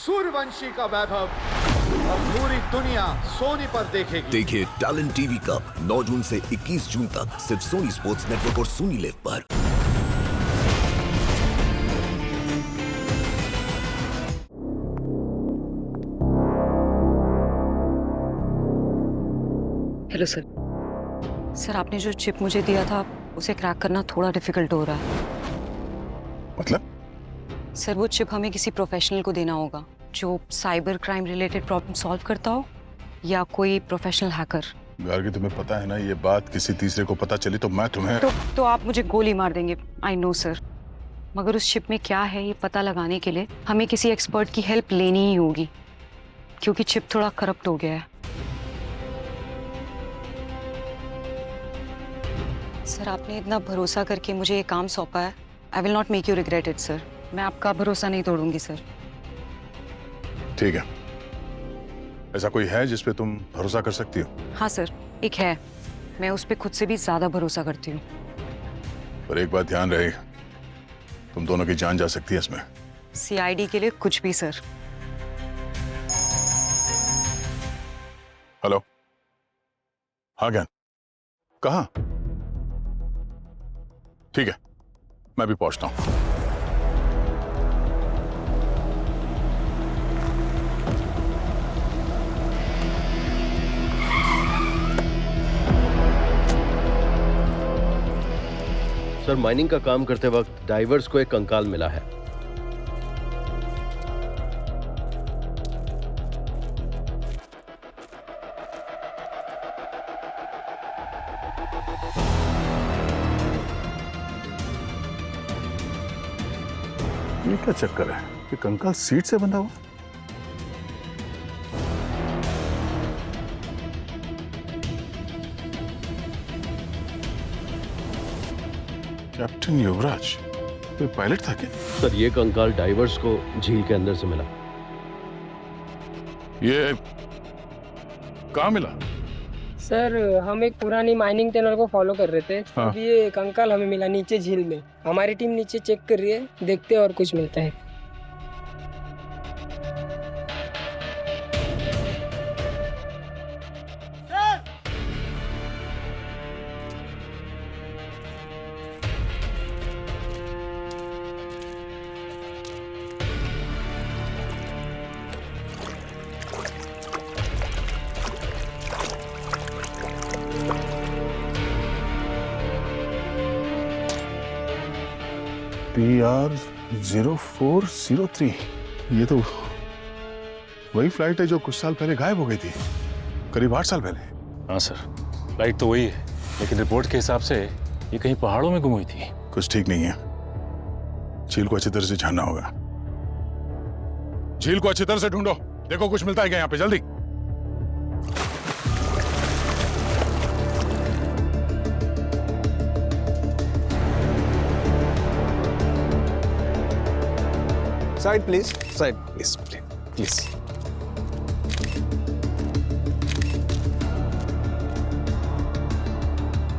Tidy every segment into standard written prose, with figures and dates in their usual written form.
सूर्यवंशी का वैभव अब पूरी दुनिया सोनी पर देखेगी। देखिए टैलेंट टीवी कप 9 जून से 21 जून तक सिर्फ सोनी स्पोर्ट्स नेटवर्क और सोनी लिव पर। Hello sir. सर आपने जो चिप मुझे दिया था उसे क्रैक करना थोड़ा डिफिकल्ट हो रहा है। मतलब? सर वो चिप हमें किसी प्रोफेशनल को देना होगा जो cyber crime related problem solve करता हो या कोई प्रोफेशनल हैकर। गार्गी तुम्हें पता है ना, ये बात किसी तीसरे को पता चली तो मैं तुम्हें तो आप मुझे गोली मार देंगे। आई नो सर, मगर उस चिप में क्या है ये पता लगाने के लिए हमें किसी एक्सपर्ट की हेल्प लेनी ही होगी क्योंकि चिप थोड़ा करप्ट हो गया है। सर आपने इतना भरोसा करके मुझे ये काम सौंपा है। I will not make you regret it sir. मैं आपका भरोसा नहीं तोड़ूंगी सर। ठीक है, ऐसा कोई है जिस पे तुम भरोसा कर सकती हो? हाँ सर, एक है। मैं उस पर खुद से भी ज्यादा भरोसा करती हूँ। पर एक बात ध्यान रहे, तुम दोनों की जान जा सकती है इसमें। सीआईडी के लिए कुछ भी सर। हेलो, हाँ ज्ञान, कहाँ? ठीक है, मैं भी पहुंचता हूं। सर माइनिंग का काम करते वक्त डाइवर्स को एक कंकाल मिला है। ये क्या चक्कर है? ये कंकाल सीट से बंधा हुआ? कैप्टन युवराज कोई पायलट था क्या? सर ये कंकाल डाइवर्स को झील के अंदर से मिला। ये कहाँ मिला? सर हम एक पुरानी माइनिंग टनल को फॉलो कर रहे थे। हाँ। अभी ये कंकाल हमें मिला नीचे झील में। हमारी टीम नीचे चेक कर रही है, देखते हैं और कुछ मिलता है। PR0403, ये तो वही फ्लाइट है जो कुछ साल पहले गायब हो गई थी, करीब 8 साल पहले। हाँ सर, फ्लाइट तो वही है, लेकिन रिपोर्ट के हिसाब से ये कहीं पहाड़ों में गुम हुई थी। कुछ ठीक नहीं है, झील को अच्छी तरह से जानना होगा। झील को अच्छी तरह से ढूंढो, देखो कुछ मिलता है क्या यहाँ पे, जल्दी। Side please, side please, please.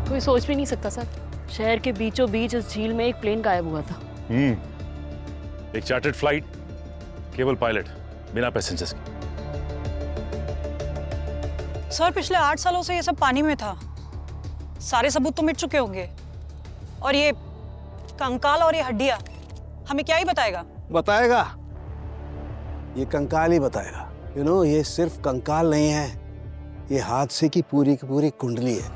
कोई सोच भी नहीं सकता सर, शहर के बीचों बीच इस झील में एक प्लेन गायब हुआ था। एक चार्टर्ड फ्लाइट, केवल पायलट, बिना पैसेंजर्स के। सर पिछले 8 सालों से ये सब पानी में था। सारे सबूत तो मिट चुके होंगे और ये कंकाल और ये हड्डियां हमें क्या ही बताएगा? बताएगा, ये कंकाल ही बताएगा। यू नो, ये सिर्फ कंकाल नहीं है, ये हादसे की पूरी कुंडली है।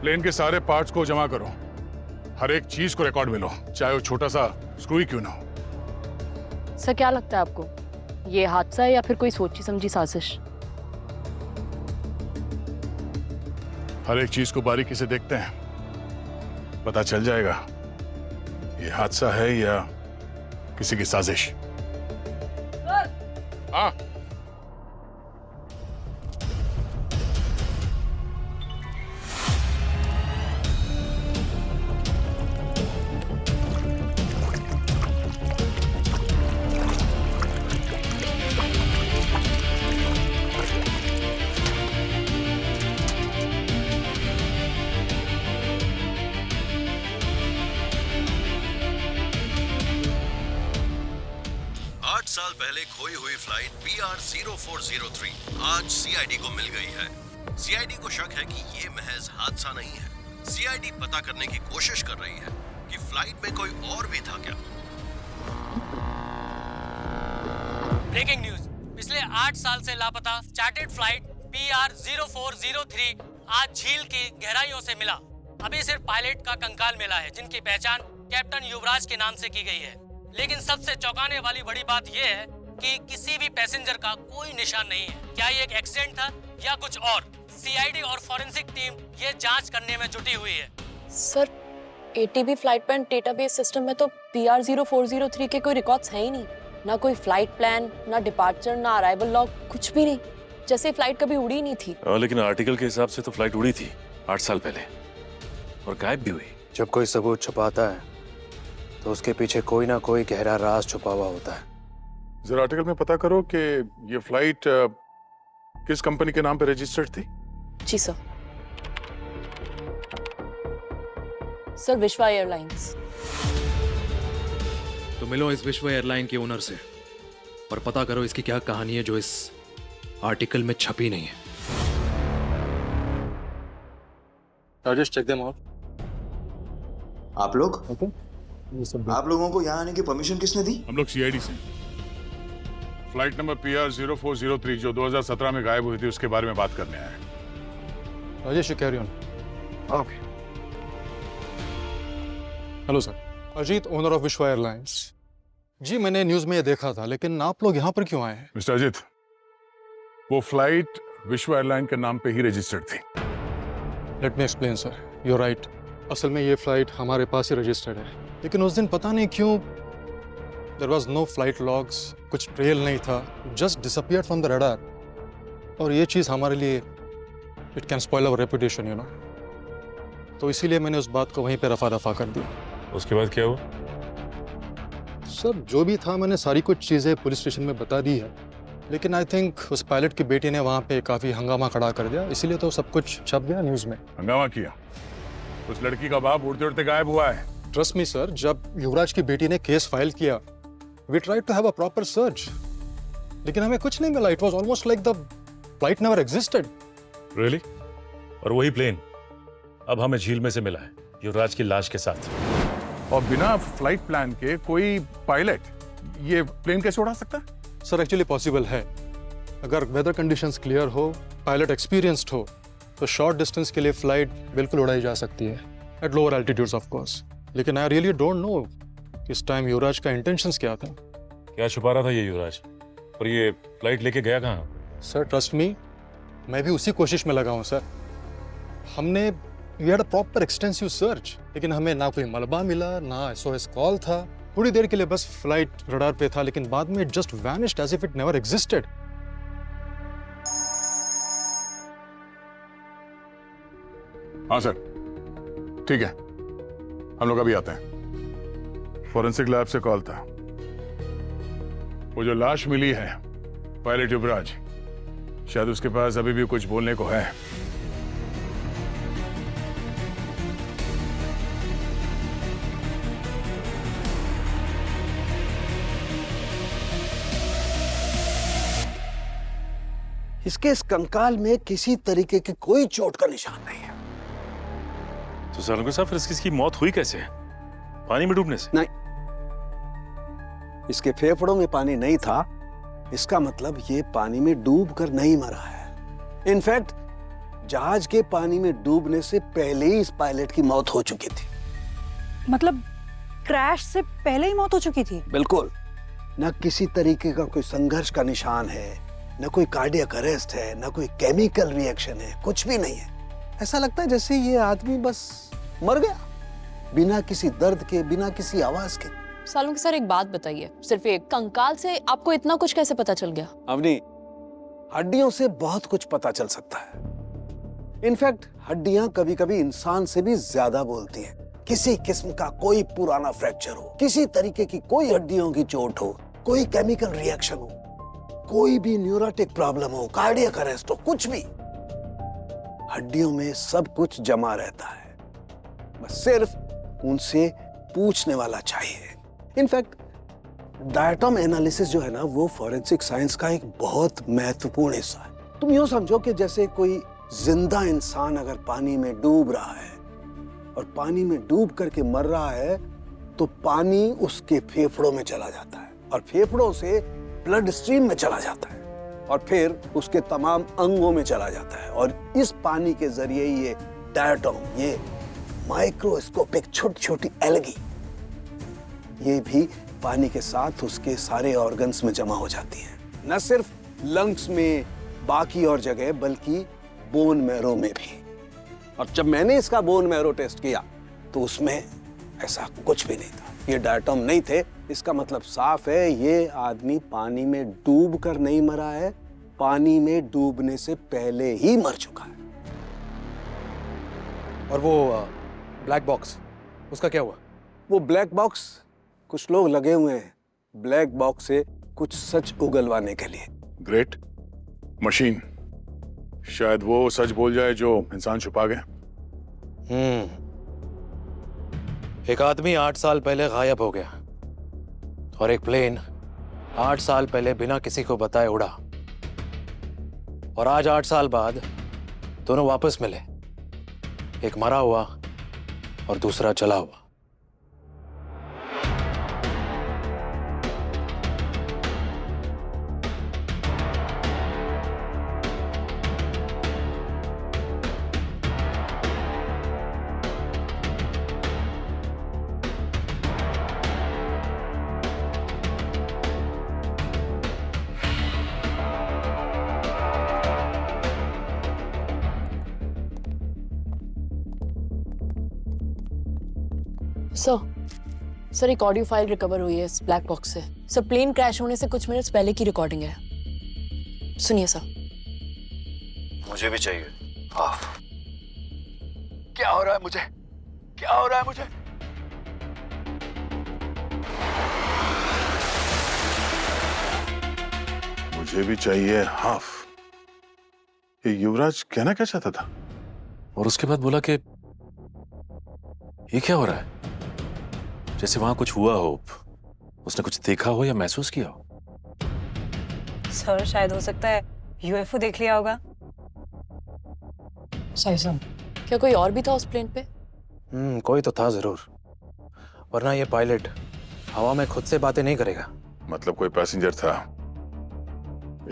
प्लेन के सारे पार्ट्स को जमा करो, हर एक चीज को रिकॉर्ड में लो, चाहे वो छोटा सा स्क्रू ही क्यों ना हो। सर क्या लगता है आपको, ये हादसा है या फिर कोई सोची समझी साजिश? हर एक चीज को बारीकी से देखते हैं, पता चल जाएगा ये हादसा है या किसी की साजिश। हाँ, 8 साल पहले खोई खोई हुई फ्लाइट PR0403 आज CID को मिल गई है। CID को शक है कि ये महज हादसा नहीं है। CID पता करने की कोशिश कर रही है कि फ्लाइट में कोई और भी था क्या। ब्रेकिंग न्यूज, पिछले 8 साल से लापता चार्टर्ड फ्लाइट PR0403 आज झील की गहराइयों से मिला। अभी सिर्फ पायलट का कंकाल मिला है, जिनकी पहचान कैप्टन युवराज के नाम से की गई है। लेकिन सबसे चौंकाने वाली बड़ी बात यह है कि किसी भी पैसेंजर का कोई निशान नहीं है। क्या ये एक एक्सीडेंट था या कुछ और? CID और फॉरेंसिक टीम ये जांच करने में जुटी हुई है। Sir, ATB flight plan database system में तो PR0403 के कोई रिकॉर्ड्स हैं ही नहीं। ना कोई फ्लाइट प्लान, ना डिपार्चर, ना अराइवल लॉग, कुछ भी नहीं। जैसे फ्लाइट कभी उड़ी नहीं थी। लेकिन आर्टिकल के हिसाब से तो फ्लाइट उड़ी थी 8 साल पहले और गायब भी हुई। जब कोई सबूत छुपाता है तो उसके पीछे कोई ना कोई गहरा राज छुपा हुआ होता है। जरा आर्टिकल में पता करो कि ये फ्लाइट किस कंपनी के नाम पे रजिस्टर्ड थी। जी सर। सर, विश्वा एयरलाइंस। तो मिलो इस विश्व एयरलाइन के ओनर से और पता करो इसकी क्या कहानी है जो इस आर्टिकल में छपी नहीं है। Rajesh, check them out. आप लोग? आप लोगों को यहाँ आने की परमिशन किसने दी? हम लोग CID से। फ्लाइट नंबर PR0403 जो 2017 में गायब हुई थी उसके बारे में बात करने आए। Rajesh, you carry on. Okay. Hello sir, Ajit, owner of विश्वा एयरलाइंस। जी, मैंने न्यूज में ये देखा था, लेकिन आप लोग यहाँ पर क्यों आए हैं? मिस्टर अजीत, वो फ्लाइट विश्व एयरलाइन के नाम पे ही रजिस्टर्ड थी। Let me explain sir, you are right. असल में ये फ्लाइट हमारे पास ही रजिस्टर्ड है, लेकिन उस दिन पता नहीं क्यों there was no flight logs, कुछ ट्रेल नहीं था, just disappeared from the radar. और ये चीज़ हमारे लिए it can spoil our reputation, you know. तो इसीलिए मैंने उस बात को वहीं पे रफा दफा कर दिया। उसके बाद क्या हुआ? सर, जो भी था मैंने सारी कुछ चीज़ें पुलिस स्टेशन में बता दी है, लेकिन आई थिंक उस पायलट की बेटी ने वहाँ पे काफ़ी हंगामा खड़ा कर दिया, इसीलिए तो सब कुछ छप गया न्यूज़ में। हंगामा किया? उस लड़की का बाप उड़ते उड़ते गायब हुआ है। ट्रस्ट मी सर, जब युवराज की बेटी ने केस फाइल किया, we tried to have a proper search, लेकिन हमें कुछ नहीं मिला। It was almost like the flight never existed. Really? और वही प्लेन अब हमें झील में से मिला है, युवराज की लाश के साथ। और बिना फ्लाइट प्लान के कोई पायलट ये प्लेन कैसे उड़ा सकता है? सर, एक्चुअली पॉसिबल है। अगर वेदर कंडीशंस क्लियर हो, पायलट एक्सपीरियंस्ड हो, तो शॉर्ट डिस्टेंस के लिए फ्लाइट बिल्कुल उड़ाई जा सकती है, at lower altitudes of course. लेकिन आई रियली डोंट नो इस टाइम युवराज का इंटेंशंस क्या था। क्या छुपा रहा था ये युवराज? और ये फ्लाइट लेके गया कहाँ? सर, ट्रस्ट मी, मैं भी उसी कोशिश में लगा हूँ सर। हमने we had a proper extensive search, लेकिन हमें ना कोई मलबा मिला, ना SOS कॉल था। थोड़ी देर के लिए बस फ्लाइट रडार पे था, लेकिन बाद में it just vanished as if it never existed. हाँ सर, ठीक है, हम लोग अभी आते हैं। फॉरेंसिक लैब से कॉल था। वो जो लाश मिली है पायलट युवराज, शायद उसके पास अभी भी कुछ बोलने को है। इसके इस कंकाल में किसी तरीके की कोई चोट का निशान नहीं है। तो सालंगो साहब, फिर इसकी मौत हुई कैसे? पानी में डूबने से? नहीं, इसके फेफड़ों में पानी नहीं था, इसका मतलब ये पानी में डूब कर नहीं मरा है। इनफैक्ट जहाज के पानी में डूबने से पहले ही इस पायलट की मौत हो चुकी थी। मतलब क्रैश से पहले ही मौत हो चुकी थी? बिल्कुल। न किसी तरीके का कोई संघर्ष का निशान है, न कोई कार्डियक अरेस्ट है, न कोई केमिकल रिएक्शन है, कुछ भी नहीं है। ऐसा लगता है जैसे ये आदमी बस मर गया, बिना किसी दर्द के, बिना किसी आवाज के। सालंगो सर, एक बात बताइए, सिर्फ एक कंकाल से आपको इतना कुछ कैसे पता चल गया? अवनी, हड्डियों से बहुत कुछ पता चल सकता है। इनफैक्ट हड्डियां कभी कभी इंसान से भी ज्यादा बोलती हैं। किसी किस्म का कोई पुराना फ्रैक्चर हो, किसी तरीके की कोई हड्डियों की चोट हो, कोई केमिकल रिएक्शन हो, कोई भी न्यूरोटिक प्रॉब्लम हो, कार्डियक अरेस्ट हो, कुछ भी, हड्डियों में सब कुछ जमा रहता है। बस सिर्फ उनसे पूछने वाला चाहिए। इनफैक्ट डायटम एनालिसिस जो है ना, वो फॉरेंसिक साइंस का एक बहुत महत्वपूर्ण हिस्सा है। तुम यूं समझो कि जैसे कोई जिंदा इंसान अगर पानी में डूब रहा है और पानी में डूब करके मर रहा है, तो पानी उसके फेफड़ों में चला जाता है और फेफड़ों से ब्लड स्ट्रीम में चला जाता है और फिर उसके तमाम अंगों में चला जाता है। और इस पानी के जरिए ये डायटम, ये माइक्रोस्कोपिक छोटी छोटी एल्गी, ये भी पानी के साथ उसके सारे ऑर्गन्स में जमा हो जाती हैं। न सिर्फ लंग्स में, बाकी और जगह, बल्कि बोन मैरो में भी। और जब मैंने इसका बोन मैरो टेस्ट किया तो उसमें ऐसा कुछ भी नहीं था। ये डायटम नहीं थे। इसका मतलब साफ है, ये आदमी पानी में डूब कर नहीं मरा है, पानी में डूबने से पहले ही मर चुका है। और वो ब्लैक बॉक्स, उसका क्या हुआ? वो ब्लैक बॉक्स, कुछ लोग लगे हुए हैं ब्लैक बॉक्स से कुछ सच उगलवाने के लिए। ग्रेट मशीन, शायद वो सच बोल जाए जो इंसान छुपा गए। एक आदमी 8 साल पहले गायब हो गया और एक प्लेन 8 साल पहले बिना किसी को बताए उड़ा, और आज 8 साल बाद दोनों वापस मिले, एक मरा हुआ और दूसरा चला हुआ। सर एक ऑडियो फाइल रिकवर हुई है इस ब्लैक बॉक्स से। सर प्लेन क्रैश होने से कुछ मिनट्स पहले की रिकॉर्डिंग है, सुनिए सर। मुझे भी चाहिए हाफ। क्या हो रहा है मुझे? क्या हो रहा है मुझे? मुझे भी चाहिए हाफ। ये युवराज कहना क्या चाहता था? और उसके बाद बोला कि ये क्या हो रहा है, जैसे वहां कुछ हुआ हो, उसने कुछ देखा हो या महसूस किया हो। सर शायद हो सकता है यूएफओ देख लिया होगा। सही सर। क्या कोई और भी था उस प्लेन पे? कोई तो था जरूर, वरना ये पायलट हवा में खुद से बातें नहीं करेगा। मतलब कोई पैसेंजर था,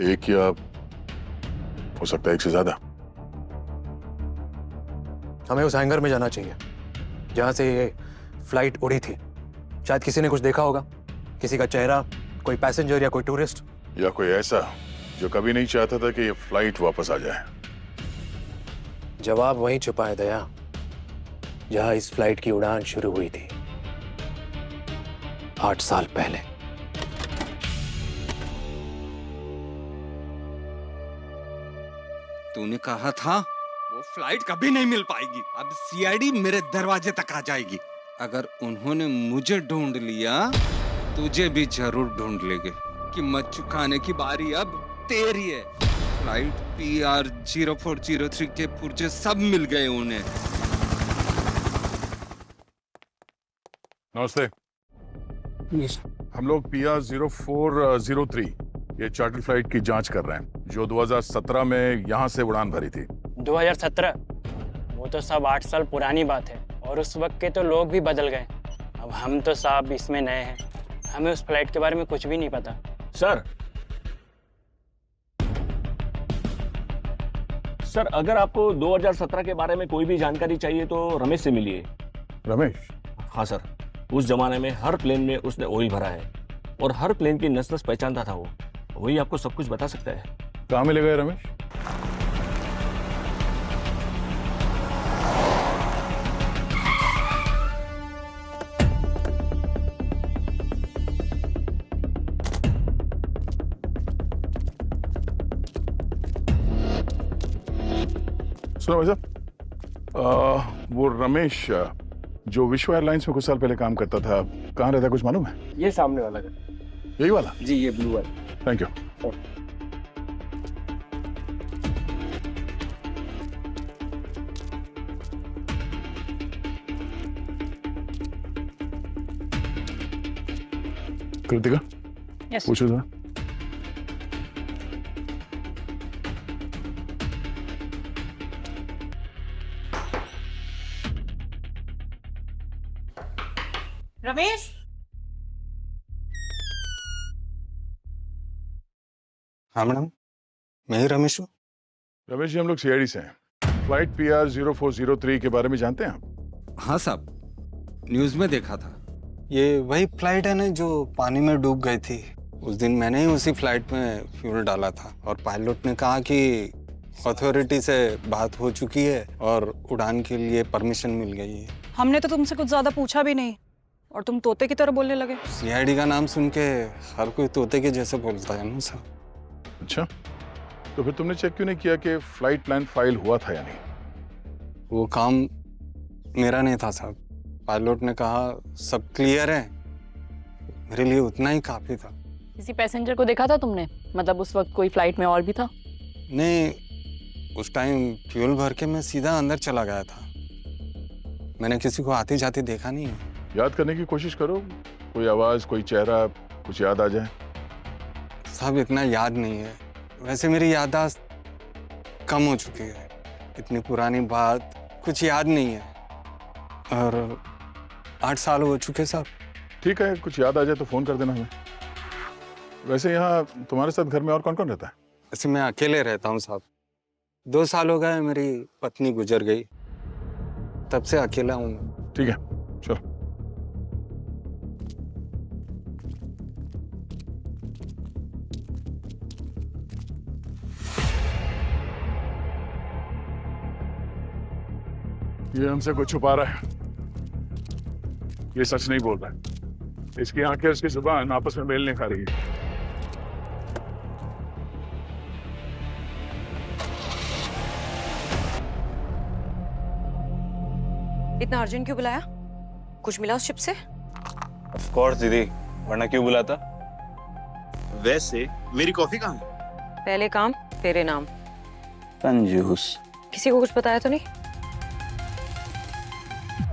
एक या हो सकता है एक से ज्यादा। हमें उस हैंगर में जाना चाहिए जहां से ये फ्लाइट उड़ी थी। शायद किसी ने कुछ देखा होगा, किसी का चेहरा, कोई पैसेंजर या कोई टूरिस्ट, या कोई ऐसा जो कभी नहीं चाहता था कि ये फ्लाइट वापस आ जाए। जवाब वहीं छुपा है दया, जहां इस फ्लाइट की उड़ान शुरू हुई थी 8 साल पहले। तूने कहा था वो फ्लाइट कभी नहीं मिल पाएगी। अब सीआईडी मेरे दरवाजे तक आ जाएगी। अगर उन्होंने मुझे ढूंढ लिया, तुझे भी जरूर ढूंढ लेंगे। कीमत चुकाने की बारी अब तेरी है। फ्लाइट PR 0403 के पुर्जे सब मिल गए उन्हें। नमस्ते। हम लोग PR 0403 ये चार्टर फ्लाइट की जांच कर रहे हैं, जो 2017 में यहाँ से उड़ान भरी थी। 2017? वो तो सब 8 साल पुरानी बात है, और उस वक्त के तो लोग भी बदल गए। अब हम तो साहब इसमें नए हैं, हमें उस फ्लाइट के बारे में कुछ भी नहीं पता। सर अगर आपको 2017 के बारे में कोई भी जानकारी चाहिए तो रमेश से मिलिए। रमेश? हाँ सर, उस जमाने में हर प्लेन में उसने ऑयल भरा है और हर प्लेन की नस नस पहचानता था वो। वही आपको सब कुछ बता सकता है। कहाँ मिलेगा ये रमेश? सुनो भाई साहब, वो रमेश जो विश्व एयरलाइंस में कुछ साल पहले काम करता था, कहाँ रहता है कुछ मालूम है? ये सामने वाला है। यही वाला? जी ये ब्लू वाला। Thank you. कृतिका Yes. पूछो जरा। रमेश, हाँ मैडम, मैं ही रमेश हूँ। रमेश जी, हम लोग सीआईडी से हैं। फ्लाइट PR 0403 के बारे में जानते हैं आप? हाँ साहब, न्यूज़ में देखा था। ये वही फ्लाइट है ना जो पानी में डूब गई थी। उस दिन मैंने ही उसी फ्लाइट में फ्यूल डाला था और पायलट ने कहा कि अथॉरिटी से बात हो चुकी है और उड़ान के लिए परमिशन मिल गई है। हमने तो तुमसे कुछ ज्यादा पूछा भी नहीं और तुम तोते की तरह बोलने लगे। सीआईडी का नाम सुन के हर कोई तोते के जैसे बोलता है ना सर। अच्छा, तो फिर तुमने चेक क्यों नहीं किया कि फ्लाइट प्लान फाइल हुआ था या नहीं? वो काम मेरा नहीं था साहब। पायलट ने कहा सब क्लियर है, मेरे लिए उतना ही काफी था। किसी पैसेंजर को देखा था तुमने? मतलब उस वक्त कोई फ्लाइट में और भी था? नहीं, उस टाइम फ्यूल भर के मैं सीधा अंदर चला गया था। मैंने किसी को आते जाते देखा नहीं है। याद करने की कोशिश करो, कोई आवाज, कोई चेहरा, कुछ याद आ जाए। साहब इतना याद नहीं है, वैसे मेरी याददाश्त कम हो चुकी है। इतनी पुरानी बात कुछ याद नहीं है और 8 साल हो चुके साहब। ठीक है, कुछ याद आ जाए तो फोन कर देना हमें। वैसे यहाँ तुम्हारे साथ घर में और कौन कौन रहता है? वैसे मैं अकेले रहता हूँ साहब। 2 साल हो गए, मेरी पत्नी गुजर गई, तब से अकेला हूँ। ठीक है, चलो। ये हमसे कुछ छुपा रहा है, ये सच नहीं बोल रहा है। इसकी आंखें, इसकी जुबान आपस में मेल नहीं खा रही है। इतना अर्जेंट क्यों बुलाया? कुछ मिला उस शिप से? ऑफ कोर्स दीदी, वरना क्यों बुलाता? वैसे मेरी कॉफी कहाँ है? पहले काम तेरे नाम। कंजूस। किसी को कुछ बताया तो नहीं?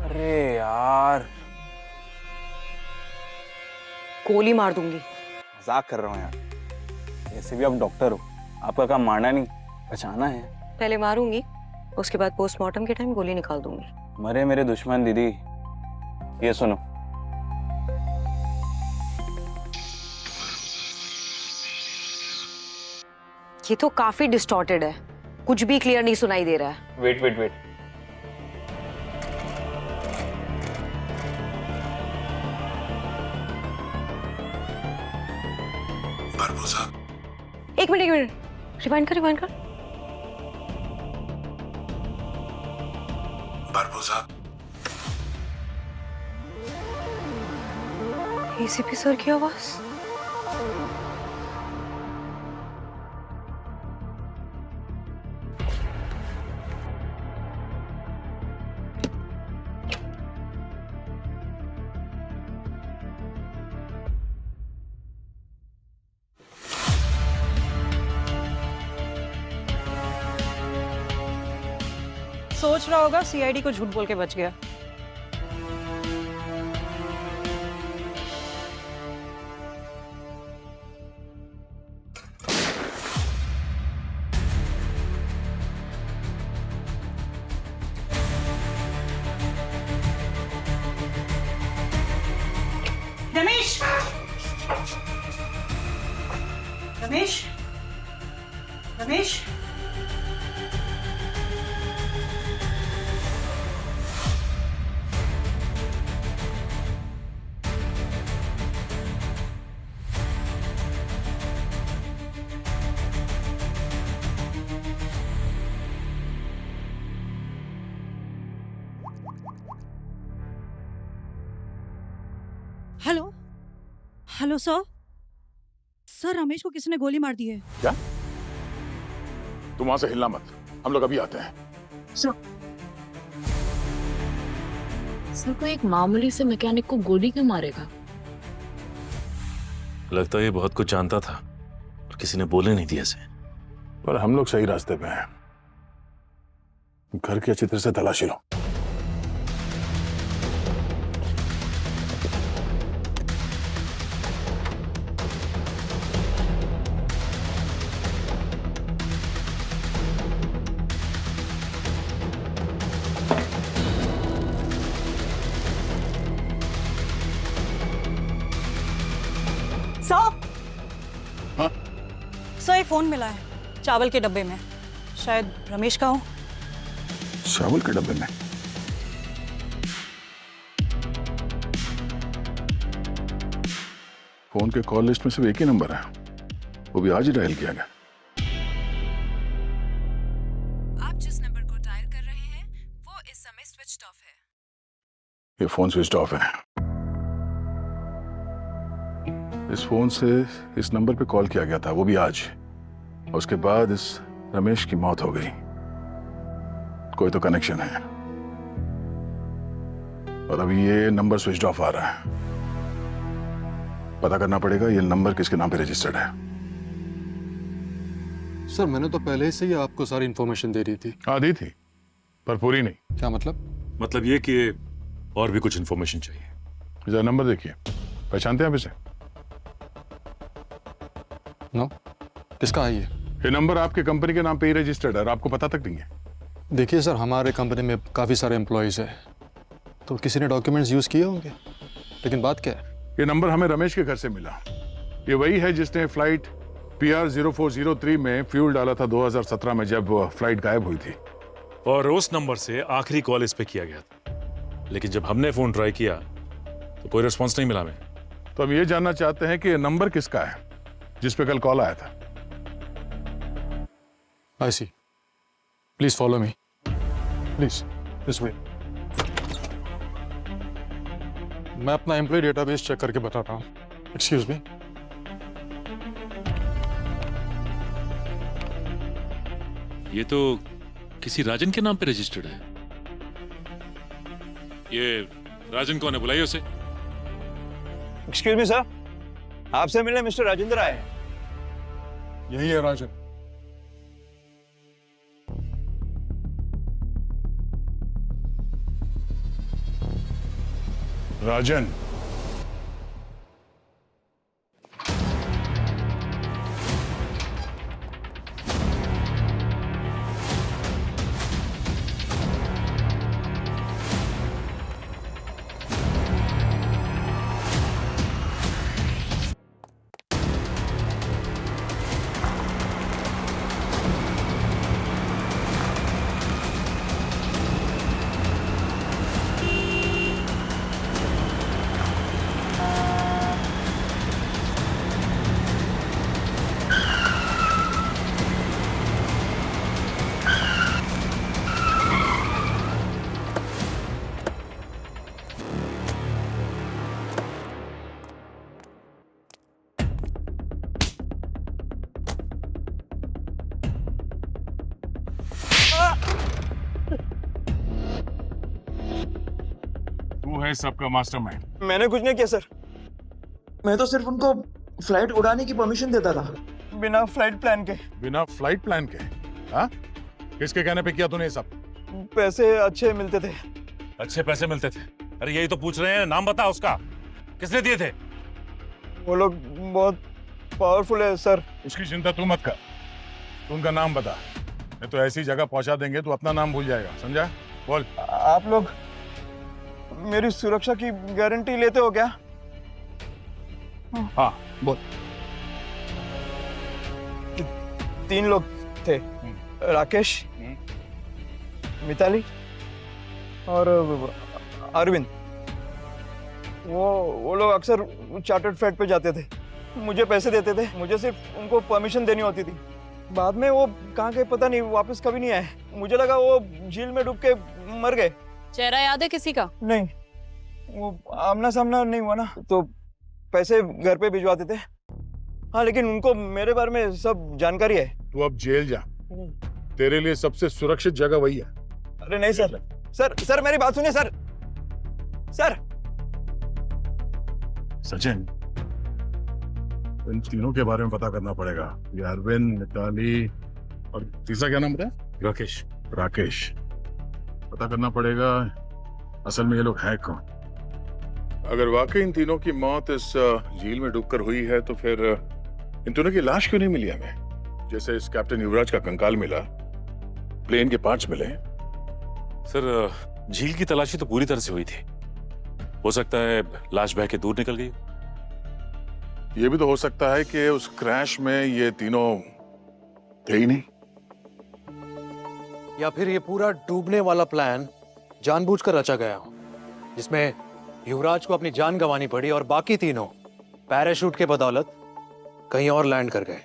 अरे यार, गोली मार दूंगी। मजाक कर रहा हूँ यार। ऐसे भी आप डॉक्टर हो, आपका काम मारना नहीं, बचाना है। पहले मारूंगी, उसके बाद पोस्टमार्टम के टाइम गोली निकाल दूंगी। मरे मेरे दुश्मन दीदी। ये सुनो, ये तो काफी डिस्टॉर्टेड है, कुछ भी क्लियर नहीं सुनाई दे रहा है। Wait wait wait, Barbosa. एक मिनट, रिवाइंड कर। बारबोसा। एसीपी सर की आवाज। सोच रहा होगा सीआईडी को झूठ बोल के बच गया। Ramesh, Ramesh, Ramesh, hello hello sir, sir Ramesh को किसी ने गोली मार दी है। क्या? तुम वहां से हिलना मत, हम लोग अभी आते हैं। सर कोई एक मामूली से मैकेनिक को गोली क्यों मारेगा? लगता है ये बहुत कुछ जानता था और किसी ने बोले नहीं दिया इसे। पर हम लोग सही रास्ते पे हैं। घर की अच्छी तरह से तलाशी लो। सर ये फोन मिला है चावल के डब्बे में, शायद रमेश का हो। चावल के डब्बे में? फोन के कॉल लिस्ट में सिर्फ एक ही नंबर है, वो भी आज ही डायल किया गया। आप जिस नंबर को डायल कर रहे हैं वो इस समय स्विच्ड ऑफ है। ये फोन स्विच ऑफ है। इस फोन से इस नंबर पे कॉल किया गया था, वो भी आज। और उसके बाद इस रमेश की मौत हो गई। कोई तो कनेक्शन है। और अभी ये नंबर स्विच ऑफ आ रहा है। पता करना पड़ेगा ये नंबर किसके नाम पे रजिस्टर्ड है। सर मैंने तो पहले से ही आपको सारी इंफॉर्मेशन दे दी थी। हाँ दी थी, पर पूरी नहीं। क्या मतलब? मतलब ये कि और भी कुछ इंफॉर्मेशन चाहिए। जरा नंबर देखिए, पहचानते हैं आप इसे? नो, किसका है ये? ये नंबर आपके कंपनी के नाम पे ही रजिस्टर्ड है और आपको पता तक नहीं है। देखिए सर, हमारे कंपनी में काफी सारे एम्प्लॉयज हैं, तो किसी ने डॉक्यूमेंट्स यूज किए होंगे। लेकिन बात क्या है? ये नंबर हमें रमेश के घर से मिला। ये वही है जिसने फ्लाइट PR 0403 में फ्यूल डाला था 2017 में, जब फ्लाइट गायब हुई थी। और उस नंबर से आखिरी कॉल इस पे किया गया था, लेकिन जब हमने फोन ट्राई किया तो कोई रिस्पॉन्स नहीं मिला हमें। तो हम ये जानना चाहते हैं कि ये नंबर किसका है जिस पे कल कॉल आया था। I see, please follow me, please this way. मैं अपना एम्प्लॉय डेटाबेस चेक करके बताता हूँ। Excuse me. ये तो किसी राजन के नाम पे रजिस्टर्ड है। ये राजन कौन है? बुलाइए उसे। एक्सक्यूज मी सर, आपसे मिलने मिस्टर राजेंद्र आए हैं। यही है राजन। राजन, तू है सबका मास्टरमाइंड। मैंने कुछ नहीं किया सर, मैं तो सिर्फ उनको फ्लाइट उड़ाने की परमिशन देता था, बिना फ्लाइट प्लान के। बिना फ्लाइट प्लान के? हाँ, किसके कहने पे किया तूने ये सब? पैसे अच्छे मिलते थे। अच्छे पैसे मिलते थे? अरे यही तो पूछ रहे हैं, नाम बता उसका, किसने दिए थे? वो लोग बहुत पावरफुल है सर। उसकी चिंता तू मत कर, तू उनका नाम बता, नहीं तो ऐसी जगह पहुंचा देंगे तो अपना नाम भूल जाएगा, समझा? बोल। आप लोग मेरी सुरक्षा की गारंटी लेते हो क्या? हाँ बोल। 3 लोग थे, राकेश, मिताली और अरविंद। वो लोग अक्सर चार्टर्ड फ्लाइट पे जाते थे, मुझे पैसे देते थे, मुझे सिर्फ उनको परमिशन देनी होती थी। बाद में वो कहाँ गए पता नहीं, वापस कभी नहीं आए। मुझे लगा वो झील में डूब के मर गए। चेहरा याद है किसी का? नहीं, वो आमना सामना नहीं हुआ ना, तो पैसे घर पे भिजवाते थे। हाँ, लेकिन उनको मेरे बारे में सब जानकारी है। तू अब जेल जा, तेरे लिए सबसे सुरक्षित जगह वही है। अरे नहीं सर, सर मेरी बात सुनिए सर। सचिन, इन तीनों के बारे में पता करना पड़ेगा। ये अरविंद, मिताली और तीसरा क्या नाम बताया? राकेश। पता करना पड़ेगा असल में ये लोग हैं कौन। अगर वाकई इन तीनों की मौत इस झील में डूबकर हुई है तो फिर इन तीनों की लाश क्यों नहीं मिली हमें? जैसे इस कैप्टन युवराज का कंकाल मिला, प्लेन के पार्ट्स मिले। सर, झील की तलाशी तो पूरी तरह से हुई थी, हो सकता है लाश बह के दूर निकल गई। ये भी तो हो सकता है कि उस क्रैश में ये तीनों थे ही नहीं। या फिर ये पूरा डूबने वाला प्लान जानबूझकर रचा गया हो, जिसमें युवराज को अपनी जान गंवानी पड़ी और बाकी तीनों पैराशूट के बदौलत कहीं और लैंड कर गए।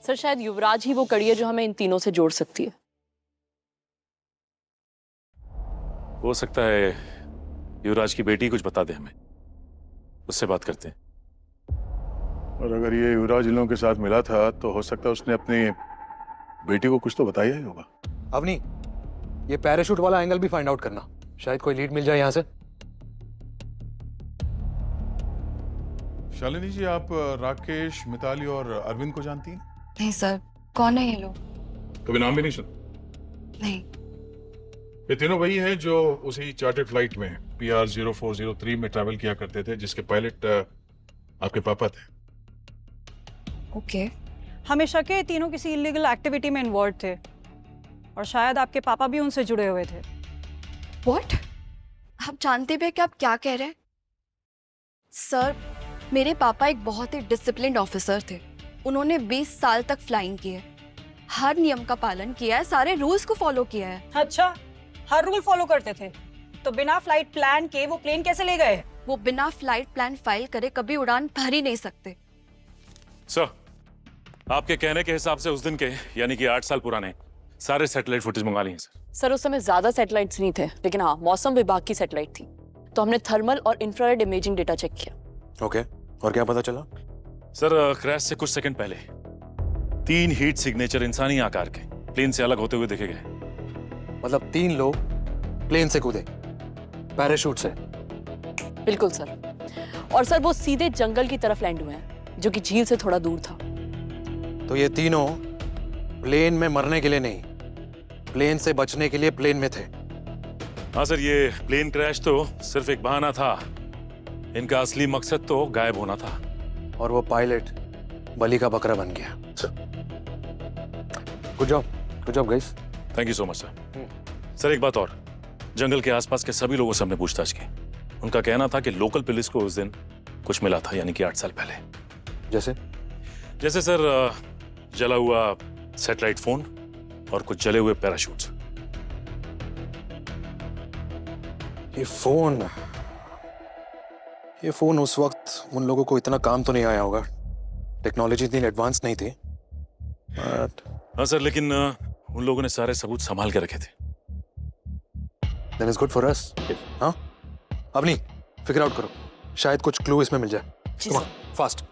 सर शायद युवराज ही वो कड़ी है जो हमें इन तीनों से जोड़ सकती है। हो सकता है युवराज की बेटी कुछ बता दे हमें, उससे बात करते हैं। और अगर ये युवराज इन लोगों के साथ मिला था तो हो सकता है उसने अपनी बेटी को कुछ तो बताया ही होगा। अवनी, ये पैराशूट वाला एंगल भी फाइंड आउट करना, शायद कोई लीड मिल जाए यहां से। शालिनी जी, आप राकेश, मिताली और अरविंद को जानती हैं? नहीं सर, कौन है ये लोग? कभी नाम भी नहीं सुना? नहीं। ये तीनों वही हैं जो उसी चार्टर्ड फ्लाइट में PR 0403 में ट्रैवल किया करते थे, जिसके पायलट आपके पापा थे। ओके। हमें शक है ये तीनों किसी इलीगल एक्टिविटी में इन्वॉल्व थे और शायद आपके पापा भी उनसे जुड़े हुए थे। व्हाट? आप जानते भी हैं कि आप क्या कह रहे हैं? सर, मेरे पापा एक बहुत ही डिसिप्लिन्ड ऑफिसर थे। उन्होंने 20 साल तक फ्लाइंग की है, हर नियम का पालन किया है, सारे रूल्स को फॉलो किया है। अच्छा, हर रूल फॉलो करते थे, तो बिना फ्लाइट प्लान के वो प्लेन कैसे ले गए? वो बिना फ्लाइट प्लान फाइल करे कभी उड़ान भर ही नहीं सकते। सर, आपके कहने के हिसाब से उस दिन के यानी कि 8 साल पुराने सारे सैटेलाइट फुटेज मंगा लिए हैं सर। सर उस समय ज्यादा सैटेलाइट्स नहीं थे, लेकिन हाँ मौसम विभाग की सैटेलाइट थी, तो हमने थर्मल और इंफ्रारेड इमेजिंग डेटा चेक किया। ओके, और क्या पता चला? सर, क्रैश से कुछ सेकंड पहले 3 हीट सिग्नेचर इंसानी आकार के प्लेन से अलग होते हुए देखे गए। मतलब 3 लोग प्लेन से कूदे पैराशूट से? बिल्कुल सर, और सर वो सीधे जंगल की तरफ लैंड हुए हैं, जो कि झील से थोड़ा दूर था। तो ये तीनों प्लेन में मरने के लिए नहीं, प्लेन से बचने के लिए प्लेन में थे। हाँ सर, ये प्लेन क्रैश तो सिर्फ एक बहाना था, इनका असली मकसद तो गायब होना था। और वो पायलट बलि का बकरा बन गया। Good job guys. Thank you so much sir. Sir, एक बात और, जंगल के आसपास के सभी लोगों से हमने पूछताछ की। उनका कहना था कि लोकल पुलिस को उस दिन कुछ मिला था, यानी कि 8 साल पहले। जैसे सर, जला हुआ सैटेलाइट फोन और कुछ जले हुए पैराशूट्स। ये फोन उस वक्त उन लोगों को इतना काम तो नहीं आया होगा, टेक्नोलॉजी इतनी एडवांस नहीं थी। हाँ सर, लेकिन उन लोगों ने सारे सबूत संभाल के रखे थे। That is good for us. हाँ? अवनी, फिगर आउट करो, शायद कुछ क्लू इसमें मिल जाए। फास्ट।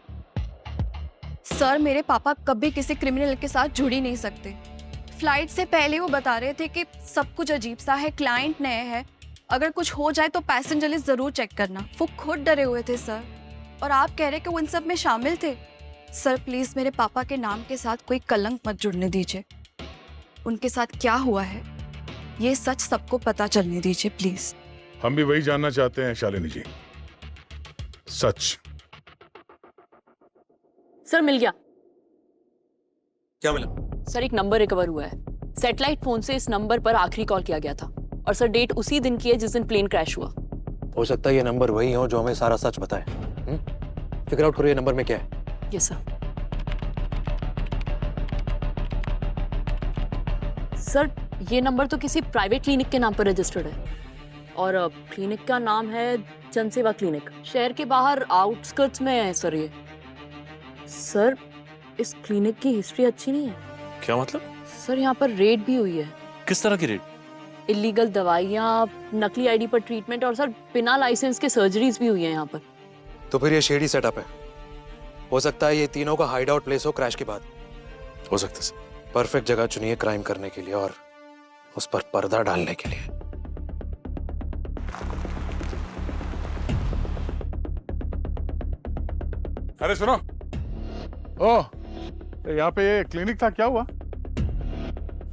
सर, मेरे पापा कभी किसी क्रिमिनल के साथ जुड़ ही नहीं सकते। फ्लाइट से पहले वो बता रहे थे कि सब कुछ अजीब सा है, क्लाइंट नए हैं, अगर कुछ हो जाए तो पैसेंजर लिस्ट जरूर चेक करना। वो खुद डरे हुए थे सर, और आप कह रहे कि वो इन सब में शामिल थे। सर प्लीज मेरे पापा के नाम के साथ कोई कलंक मत जुड़ने दीजिए। उनके साथ क्या हुआ है ये सच सबको पता चलने दीजिए प्लीज। हम भी वही जानना चाहते हैं शालिनी जी, सच। सर मिल गया। क्या मिला? सर एक नंबर रिकवर हुआ है, सैटेलाइट फोन से इस नंबर पर आखिरी कॉल किया गया था, और सर डेट उसी दिन की है जिस दिन प्लेन क्रैश हुआ। हो सकता है ये नंबर वही हो जो हमें सारा सच बताए। फिगर आउट करो ये नंबर में क्या है। Yes sir. सर ये नंबर तो किसी प्राइवेट क्लिनिक के नाम पर रजिस्टर्ड है, और क्लिनिक का नाम है जनसेवा क्लिनिक, शहर के बाहर आउटस्कर्ट्स में है सर ये। सर इस क्लिनिक की हिस्ट्री अच्छी नहीं है। क्या मतलब? सर यहाँ पर रेड भी हुई है। किस तरह की रेड? इलीगल दवाइयाँ, नकली आईडी पर ट्रीटमेंट, और सर बिना लाइसेंस के सर्जरीज भी हुई है यहाँ पर। तो फिर ये शेडी सेटअप है। हो सकता है ये तीनों का हाइड आउट प्लेस हो क्रैश के बाद। हो सकता है सर। परफेक्ट जगह चुनिए क्राइम करने के लिए और उस पर पर्दा डालने के लिए। अरे सुनो, ओह यहाँ पे ये क्लिनिक था, क्या हुआ?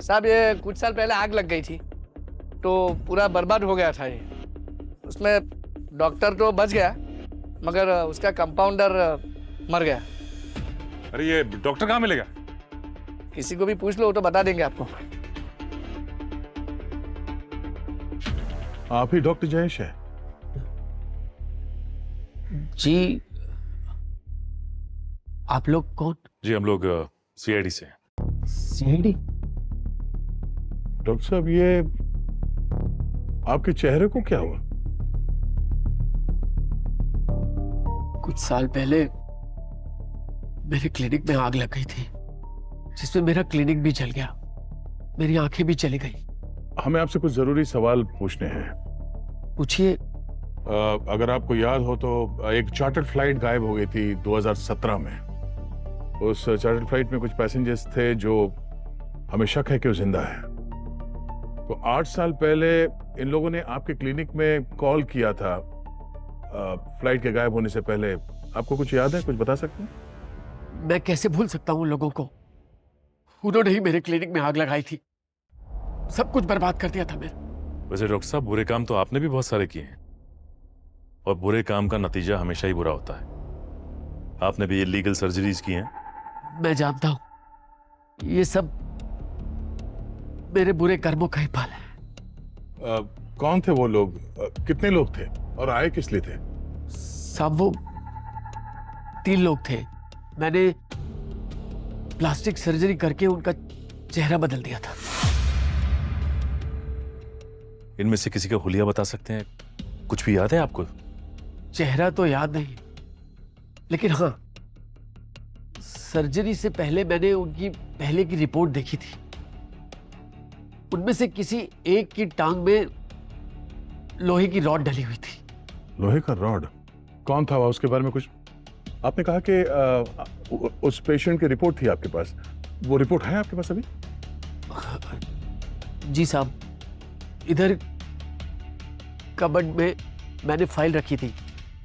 साहब ये कुछ साल पहले आग लग गई थी, तो पूरा बर्बाद हो गया था ये। उसमें डॉक्टर तो बच गया, मगर उसका कंपाउंडर मर गया। अरे ये डॉक्टर कहाँ मिलेगा? किसी को भी पूछ लो तो बता देंगे आपको। आप ही डॉक्टर जयेश है? जी, आप लोग कौन? जी हम लोग CID से हैं। सीआईडी? डॉक्टर साहब, ये आपके चेहरे को क्या हुआ? कुछ साल पहले मेरे क्लिनिक में आग लग गई थी, जिसमें मेरा क्लिनिक भी जल गया, मेरी आंखें भी चली गई। हमें आपसे कुछ जरूरी सवाल पूछने हैं। पूछिए। अगर आपको याद हो तो एक चार्टर्ड फ्लाइट गायब हो गई थी 2017 में। उस चार्टर्ड फ्लाइट में कुछ पैसेंजर्स थे जो हमें शक है कि वो जिंदा है। तो 8 साल पहले इन लोगों ने आपके क्लिनिक में कॉल किया था फ्लाइट के गायब होने से पहले। आपको कुछ याद है? कुछ बता सकते हैं? मैं कैसे भूल सकता हूँ उन लोगों को? उन्होंने ही मेरे क्लिनिक में आग लगाई थी, सब कुछ बर्बाद कर दिया था मेरा। वैसे डॉक्टर साहब, बुरे काम तो आपने भी बहुत सारे किए हैं, और बुरे काम का नतीजा हमेशा ही बुरा होता है। आपने भी इलीगल सर्जरीज की हैं। मैं जानता हूं, ये सब मेरे बुरे कर्मों का ही फल है। कौन थे वो लोग? कितने लोग थे और आए किस लिए थे? सब वो 3 लोग थे। मैंने प्लास्टिक सर्जरी करके उनका चेहरा बदल दिया था। इनमें से किसी का हुलिया बता सकते हैं? कुछ भी याद है आपको? चेहरा तो याद नहीं, लेकिन हाँ, सर्जरी से पहले मैंने उनकी पहले की रिपोर्ट देखी थी। उनमें से किसी एक की टांग में लोहे की रॉड डली हुई थी। लोहे का रॉड? कौन था वह? उसके बारे में कुछ? आपने कहा कि उस पेशेंट की रिपोर्ट थी आपके पास। वो रिपोर्ट है आपके पास अभी? जी साहब, इधर कबर्ड में मैंने फाइल रखी थी,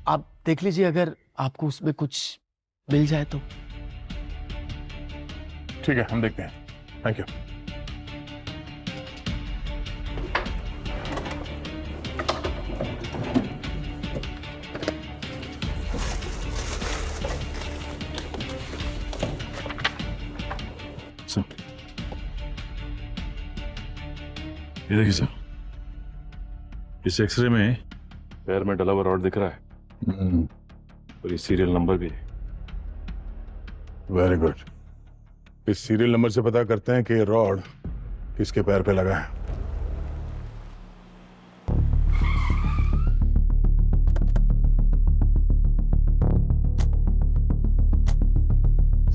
आप देख लीजिए अगर आपको उसमें कुछ मिल जाए तो। ठीक है, हम देखते हैं। Thank you. ये देखिए सर, इस एक्सरे में पैर में डला हुआ रॉड दिख रहा है, और ये सीरियल नंबर भी है। Very good. इस सीरियल नंबर से पता करते हैं कि ये रॉड किसके पैर पे लगा है।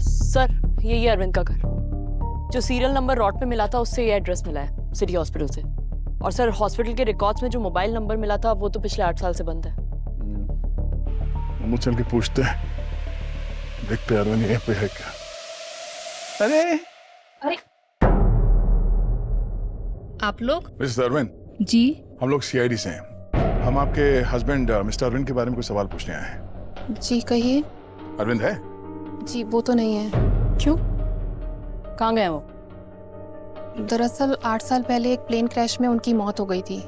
सर, यही अरविंद का घर। जो सीरियल नंबर रॉड पे मिला था उससे ये एड्रेस मिला है, सिटी हॉस्पिटल से। और सर, हॉस्पिटल के रिकॉर्ड्स में जो मोबाइल नंबर मिला था वो तो पिछले 8 साल से बंद है। हम चल के पूछते हैं, देखते अरविंद यहीं पे है क्या। अरे आप लोग? मिस्टर अरविंद जी, हम लोग सीआईडी से हैं। हम आपके हस्बैंड मिस्टर अरविंद के बारे में कुछ सवाल पूछने आए हैं। जी कहिए। अरविंद है? जी वो तो नहीं है। क्यों? कहाँ गए वो? दरअसल 8 साल पहले एक प्लेन क्रैश में उनकी मौत हो गई थी।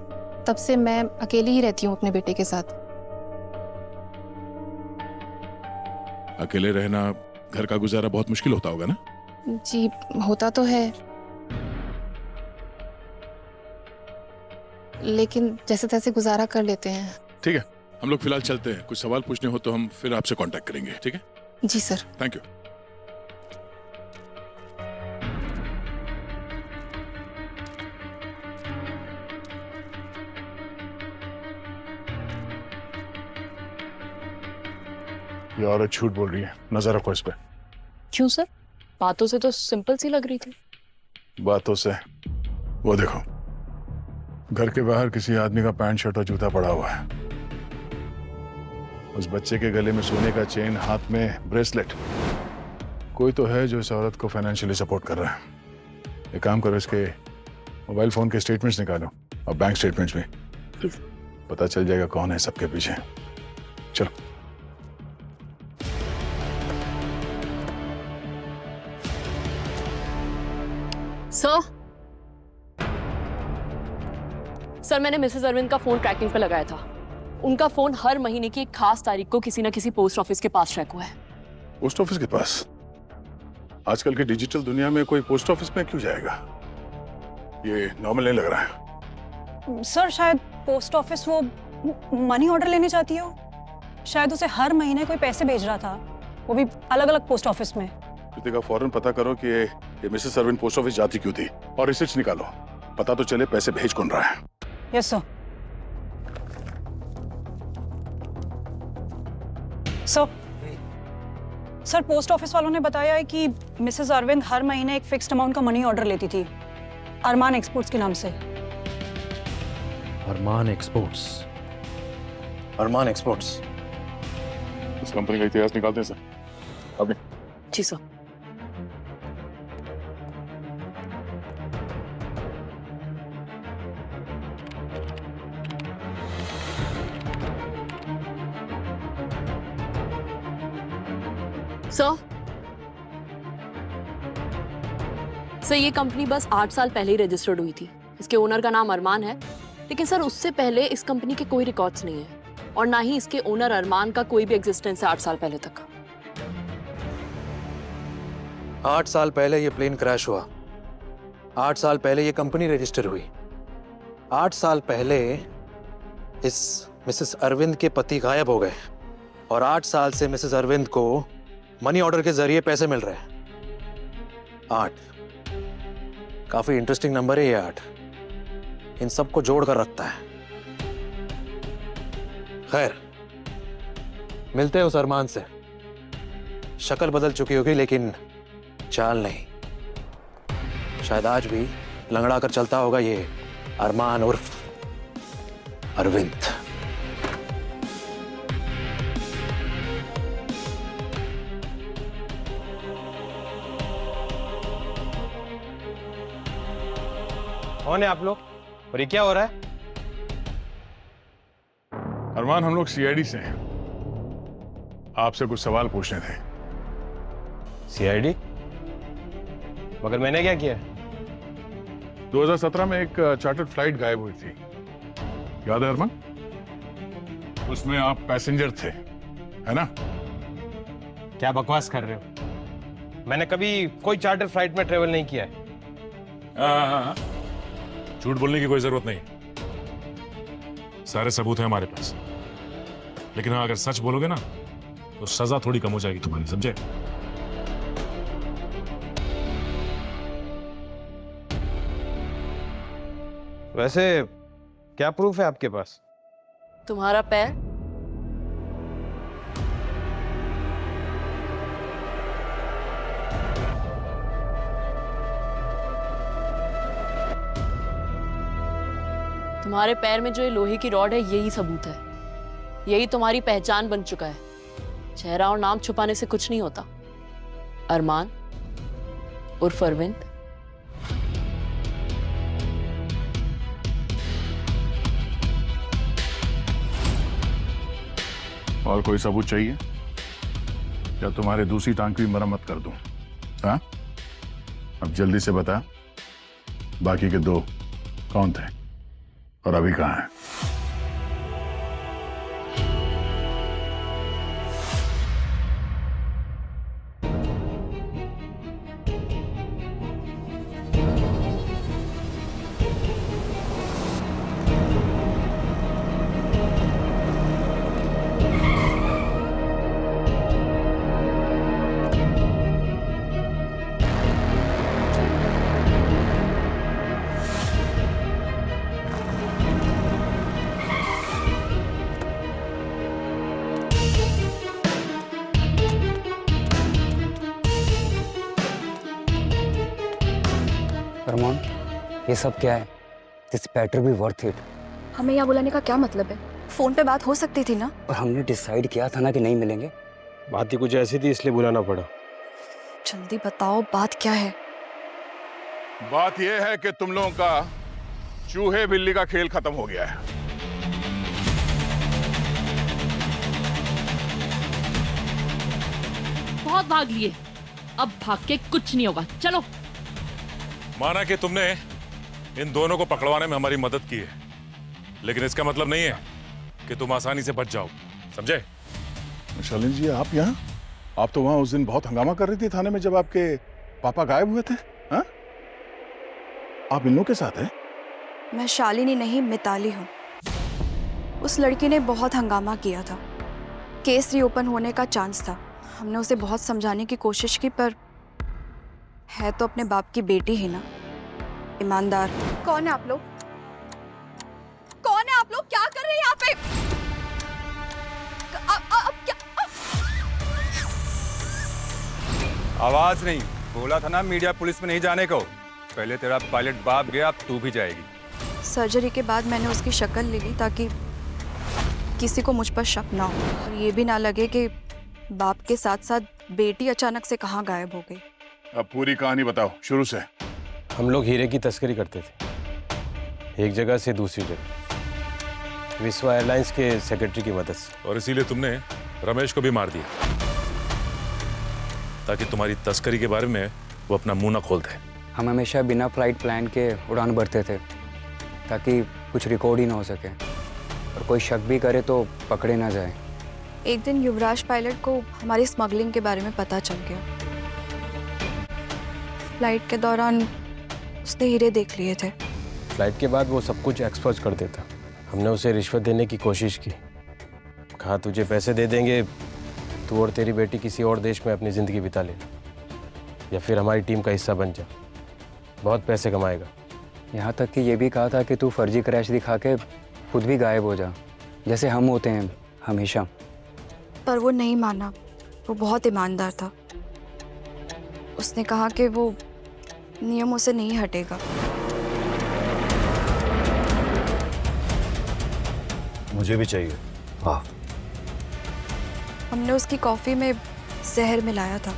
तब से मैं अकेली ही रहती हूँ अपने बेटे के साथ। अकेले रहना, घर का गुजारा बहुत मुश्किल होता होगा ना? जी होता तो है, लेकिन जैसे तैसे गुजारा कर लेते हैं। ठीक है, हम लोग फिलहाल चलते हैं। कुछ सवाल पूछने हो तो हम फिर आपसे कांटेक्ट करेंगे, ठीक है? जी सर। Thank you. ये औरत झूठ बोल रही है, नजर रखो इस पे। क्यों सर? बातों से तो सिंपल सी लग रही थी। बातों से? वो देखो, घर के बाहर किसी आदमी का पैंट शर्ट और जूता पड़ा हुआ है। उस बच्चे के गले में सोने का चेन, हाथ में ब्रेसलेट। कोई तो है जो इस औरत को फाइनेंशियली सपोर्ट कर रहा है। एक काम करो, इसके मोबाइल फोन के स्टेटमेंट्स निकालो और बैंक स्टेटमेंट्स भी। पता चल जाएगा कौन है सबके पीछे। चलो। सर, मैंने मिसेस अरविंद का फोन ट्रैकिंग पे लगाया था। उनका फोन हर महीने की एक खास तारीख को किसी न किसी पोस्ट ऑफिस के पास ट्रैक हुआ है। पोस्ट ऑफिस के पास? आजकल की डिजिटल दुनिया में कोई पोस्ट ऑफिस में क्यों जाएगा? ये नॉर्मल नहीं लग रहा है। सर, शायद पोस्ट ऑफिस वो मनी ऑर्डर लेने चाहती हो। शायद उसे हर महीने कोई पैसे भेज रहा था, वो भी अलग अलग पोस्ट ऑफिस में। कृतिका, फौरन पता करो कि ये मिसेस अरविंद पोस्ट ऑफिस जाती क्यों थी और रिसिप्ट निकालो, पता तो चले पैसे भेज कौन रहा है। Yes sir. Sir post office वालों ने बताया है कि मिसेस अरविंद हर महीने एक फिक्स्ड अमाउंट का मनी ऑर्डर लेती थी अरमान एक्सपोर्ट्स के नाम से। अरमान एक्सपोर्ट्स? अरमान एक्सपोर्ट्स इस कंपनी का इतिहास निकालते हैं सर। अभी जी सर। सर ये कंपनी बस 8 साल पहले ही रजिस्टर्ड हुई थी। इसके ओनर का नाम अरमान है, लेकिन सर उससे पहले इस कंपनी के कोई रिकॉर्ड्स नहीं है और ना ही इसके ओनर अरमान का कोई भी एग्जिस्टेंस है 8 साल पहले तक। 8 साल पहले ये प्लेन क्रैश हुआ, 8 साल पहले ये कंपनी रजिस्टर हुई, 8 साल पहले इस मिसेस अरविंद के पति गायब हो गए और 8 साल से मिसेस अरविंद को मनी ऑर्डर के जरिए पैसे मिल रहे हैं। 8 काफी इंटरेस्टिंग नंबर है ये 8, इन सबको जोड़कर रखता है। खैर, मिलते हैं उस अरमान से। शक्ल बदल चुकी होगी लेकिन चाल नहीं। शायद आज भी लंगड़ा कर चलता होगा ये अरमान उर्फ अरविंद। कौन है आप लोग और ये क्या हो रहा है? अरमान, हम लोग सीआईडी से हैं, आपसे कुछ सवाल पूछने थे। सीआईडी? मगर मैंने क्या किया? 2017 में एक चार्टर्ड फ्लाइट गायब हुई थी, याद है अरमान? उसमें आप पैसेंजर थे, है ना? क्या बकवास कर रहे हो? मैंने कभी कोई चार्टर फ्लाइट में ट्रेवल नहीं किया है। झूठ बोलने की कोई जरूरत नहीं, सारे सबूत हैं हमारे पास। लेकिन हाँ, अगर सच बोलोगे ना तो सजा थोड़ी कम हो जाएगी तुम्हारी, समझे? वैसे क्या प्रूफ है आपके पास? तुम्हारा पैर। तुम्हारे पैर में जो ये लोहे की रॉड है यही सबूत है, यही तुम्हारी पहचान बन चुका है। चेहरा और नाम छुपाने से कुछ नहीं होता। अरमान उर्फ अरविंद। और कोई सबूत चाहिए या तुम्हारे दूसरी टांग की मरम्मत कर दूं? हाँ, अब जल्दी से बता, बाकी के 2 कौन थे और अभी कहाँ हैं? अरमान, ये सब क्या है? This better be worth it. हमें यहाँ बुलाने का क्या मतलब है? फोन पे बात हो सकती थी ना। और हमने डिसाइड किया था ना कि नहीं मिलेंगे। बात ही कुछ ऐसी थी इसलिए बुलाना पड़ा। जल्दी बताओ बात क्या है? बात यह है कि तुम लोगों का चूहे बिल्ली का खेल खत्म हो गया है। बहुत भाग लिए, अब भाग के कुछ नहीं होगा। चलो। माना कि तुमने इन दोनों को पकड़वाने में हमारी मदद की है, लेकिन इसका मतलब नहीं है कि तुम आसानी से बच जाओ, समझे? शालिनी जी, आप यहाँ? आप तो वहां उस दिन बहुत हंगामा कर रही थी थाने में जब आपके पापा गायब हुए थे। हाँ? आप इन लोगों के साथ हैं? मैं शालिनी नहीं, मिताली हूँ। उस लड़की ने बहुत हंगामा किया था, केस रीओपन होने का चांस था। हमने उसे बहुत समझाने की कोशिश की, पर है तो अपने बाप की बेटी ही ना, ईमानदार। कौन है आप लोग? कौन है आप लोग? क्या कर रहे हैं यहाँ पे? क्या? आवाज नहीं, बोला था ना मीडिया पुलिस में नहीं जाने को। पहले तेरा पायलट बाप गया, अब तू भी जाएगी। सर्जरी के बाद मैंने उसकी शक्ल ले ली ताकि किसी को मुझ पर शक ना हो और ये भी ना लगे कि बाप के साथ साथ बेटी अचानक से कहाँ गायब हो गई। अब पूरी कहानी बताओ शुरू से। हम लोग हीरे की तस्करी करते थे, एक जगह से दूसरी जगह, विश्वा एयरलाइंस के सेक्रेटरी की मदद से। और इसीलिए तुमने रमेश को भी मार दिया ताकि तुम्हारी तस्करी के बारे में वो अपना मुंह ना खोल दे। हम हमेशा बिना फ्लाइट प्लान के उड़ान भरते थे ताकि कुछ रिकॉर्ड ही ना हो सके और कोई शक भी करे तो पकड़े ना जाए। एक दिन युवराज पायलट को हमारी स्मगलिंग के बारे में पता चल गया। फ्लाइट के दौरान उसने हीरे देख लिए थे। फ्लाइट के बाद वो सब कुछ एक्सपोज कर देता। हमने उसे रिश्वत देने की कोशिश की, कहा तुझे पैसे दे देंगे, तू और तेरी बेटी किसी और देश में अपनी ज़िंदगी बिता ले या फिर हमारी टीम का हिस्सा बन जा, बहुत पैसे कमाएगा। यहाँ तक कि ये भी कहा था कि तू फर्जी क्रैश दिखा के खुद भी गायब हो जा, जैसे हम होते हैं हमेशा। पर वो नहीं माना, वो बहुत ईमानदार था। उसने कहा कि वो नियमों से नहीं हटेगा। मुझे भी चाहिए। वाह। हमने उसकी कॉफी में जहर मिलाया था।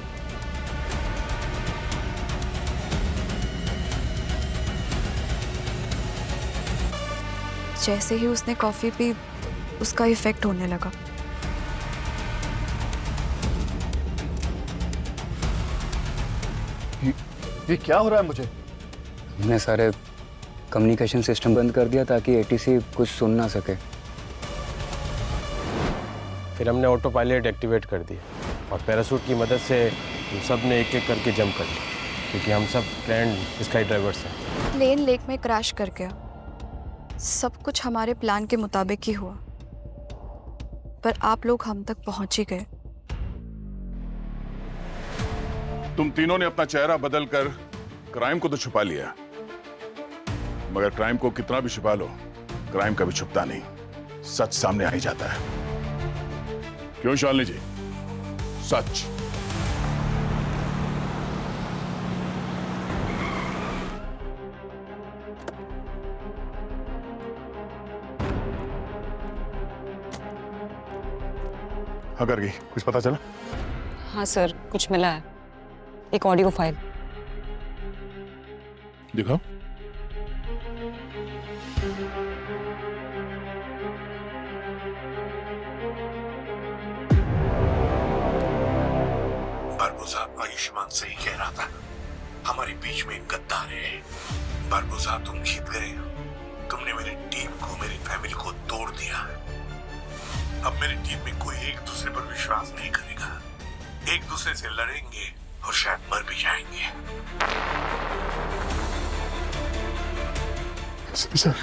जैसे ही उसने कॉफी पी, उसका इफेक्ट होने लगा। ये क्या हो रहा है मुझे? हमने सारे कम्युनिकेशन सिस्टम बंद कर दिया ताकि एटीसी कुछ सुन ना सके। फिर हमने ऑटो पायलट एक्टिवेट कर दिया और पैराशूट की मदद से हम सब ने एक एक करके जंप कर लिया, क्योंकि हम सब ट्रेंड स्काई ड्राइवर्स हैं। प्लेन लेक में क्रैश कर गया। सब कुछ हमारे प्लान के मुताबिक ही हुआ, पर आप लोग हम तक पहुंच ही गए। तुम तीनों ने अपना चेहरा बदलकर क्राइम को तो छुपा लिया, मगर क्राइम को कितना भी छुपा लो, क्राइम कभी छुपता नहीं, सच सामने आ ही जाता है। क्यों शालिनी जी? सच। हाँ कर गई, कुछ पता चला? हाँ सर, कुछ मिला है, एक ऑडियो फाइल। दिखाओ। बारबोसा आयुष्मान सही कह रहा था, हमारे बीच में गद्दार है। बारबोसा तुम जीत गए, तुमने मेरी टीम को, मेरी फैमिली को तोड़ दिया। अब मेरी टीम में कोई एक दूसरे पर विश्वास नहीं करेगा, एक दूसरे से लड़ेंगे और शायद मर भी जाएंगे। Sir,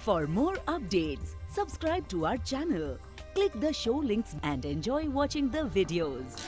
For more updates, subscribe to our channel, click the show links and enjoy watching the videos.